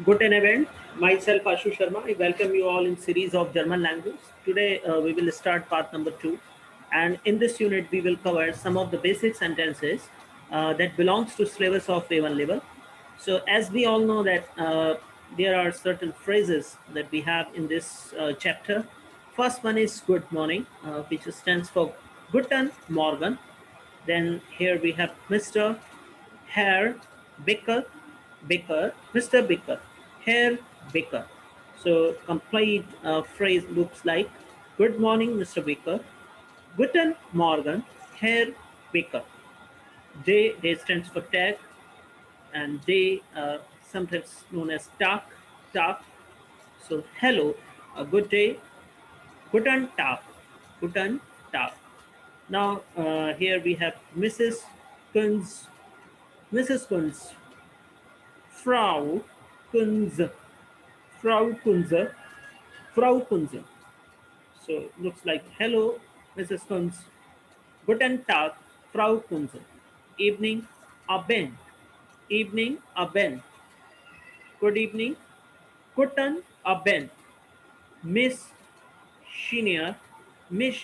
Guten Abend. Myself Ashu Sharma. I welcome you all in series of German language. Today we will start part number 2, and in this unit we will cover some of the basic sentences that belongs to syllabus of A1 level. So as we all know that there are certain phrases that we have in this chapter. First one is good morning, which stands for Guten Morgen. Then here we have Mr. Herr Baker, Mr. Baker, Herr Baker. So complete phrase looks like Good morning, Mr. Baker. Guten Morgen, Herr Baker. They stands for tag, and they sometimes known as talk. So hello, a good day, Guten Tag, Guten Tag. Now here we have Kunz, Mrs. Kunz, Frau Kunze, Frau Kunze, Frau Kunze. So looks like hello, Mrs. Kunz. Guten Tag, Frau Kunze. Evening, Abend. Evening, Abend. Good evening, Guten Abend. Miss Senior, Miss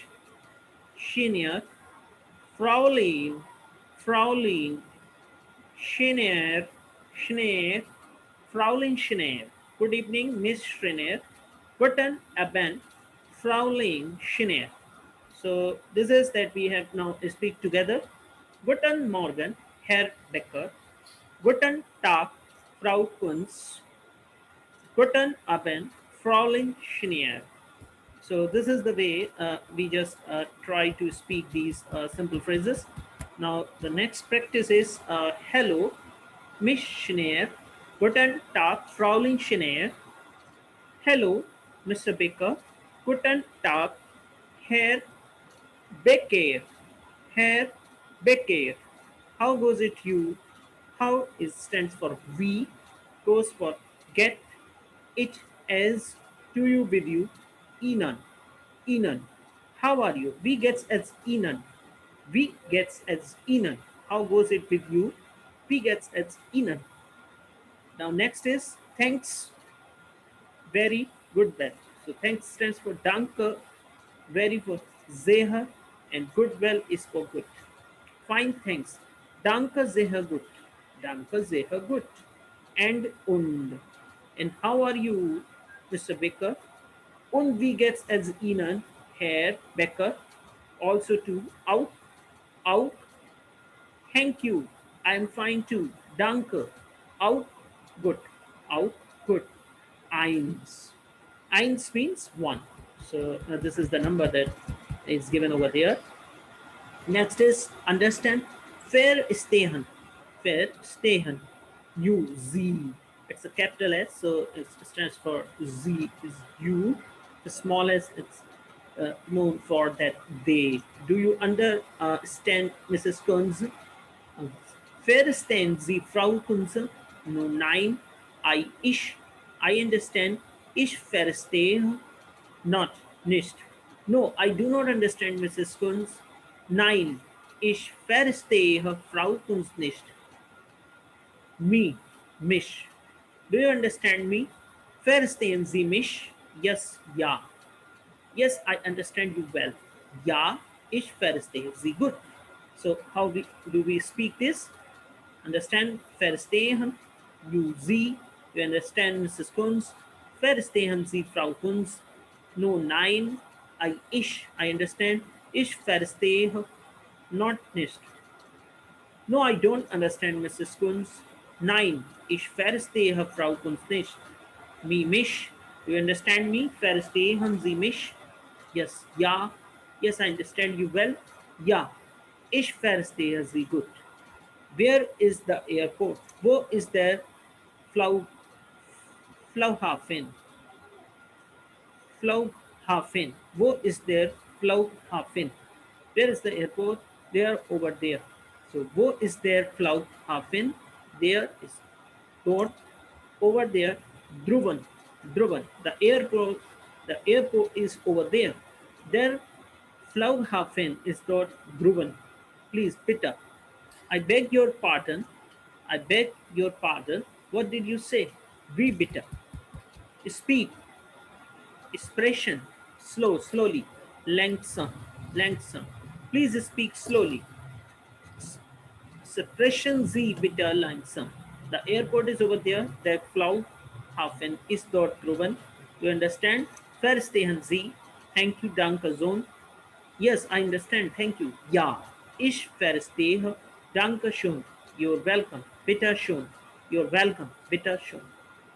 Senior, Fraulein, Fraulein, Senior, Senior, Fraulein Schneier. Good evening, Miss Schneier. Guten Abend, Fraulein Schneier. So this is that we have now speak together. Guten Morgen, Herr Becker. Guten Tag, Frau Kunz. Guten Abend, Fraulein Schneier. So this is the way we just try to speak these simple phrases. Now the next practice is hello, Miss Schneier. Guten Tag, Fraulein Schneier. Hello, Mr. Baker. Guten Tag, Herr Becker. Herr Becker. How goes it you? How is stands for we, goes for get, it as, to you with you, Ihnen. Ihnen. How are you? We gets as Ihnen. We gets as Ihnen. How goes it with you? We gets as Ihnen. Now next is thanks, very good well. So thanks stands for danke, very for sehr, and good well is for good. Fine, thanks. Danke sehr gut. Danke sehr gut. Und. And how are you, Mr. Becker? Und wie geht's als Ihnen, Herr Becker? Also to out, out. Thank you. I am fine too. Danke. Out, good. Out, good. Eins. Eins means one. So this is the number that is given over there. Next is understand. Fair stehen. Fair stehen. You, Z. It's a capital S, so it stands for Z is you. The smallest, it's known for that they. Do you understand, Mrs. Kunz? Verstehen Sie, Frau Kunze? No, nein. I understand. Ich verstehe. Not, nicht. No, I do not understand, Mrs. Kunz. Nein, ich verstehe Frau Kunz nicht. Me, mich. Do you understand me? Verstehen Sie mich? Yes, ja. Yes, I understand you well. Ja, ich verstehe Sie gut. So how do we speak this? Understand, verstehen, you Sie, you understand, Mrs. Kunz, verstehen Sie, Frau Kunz, no, nein, I understand, ich verstehe, not nicht. No, I don't understand, Mrs. Kunz. Nein, ich verstehe Frau Kunz nicht. Mich, you understand me, verstehen Sie mich? Yes, ja, yes, I understand you well. Ja, ich verstehe Sie gut. Where is the airport? Wo ist der Flau, Flughafen? Flughafen. Wo ist der Flughafen? Where is the airport? There, over there. So, wo ist der Flughafen? There is dort, over there, Druvan. Druvan. The airport is over there. Der Flughafen is dort Druvan. Please, bitte. I beg your pardon. I beg your pardon. What did you say? Wie bitte? Speed, expression, slowly, langsam. Please speak slowly. Sprechen Sie bitte langsam. The airport is over there. Der Flughafen ist dort drüben. You understand? Verstehen Sie? Thank you, danke Sohn. Yes, I understand. Thank you. Ja, ich verstehe. Danke schön. You're welcome. Bitte schön. You're welcome. Bitte schön.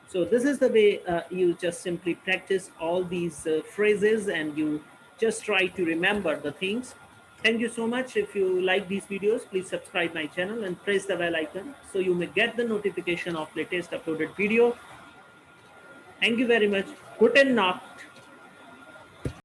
So this is the way you just simply practice all these phrases and you just try to remember the things. Thank you so much. If you like these videos, please subscribe my channel and press the bell icon so you may get the notification of latest uploaded video. Thank you very much. Guten Nacht.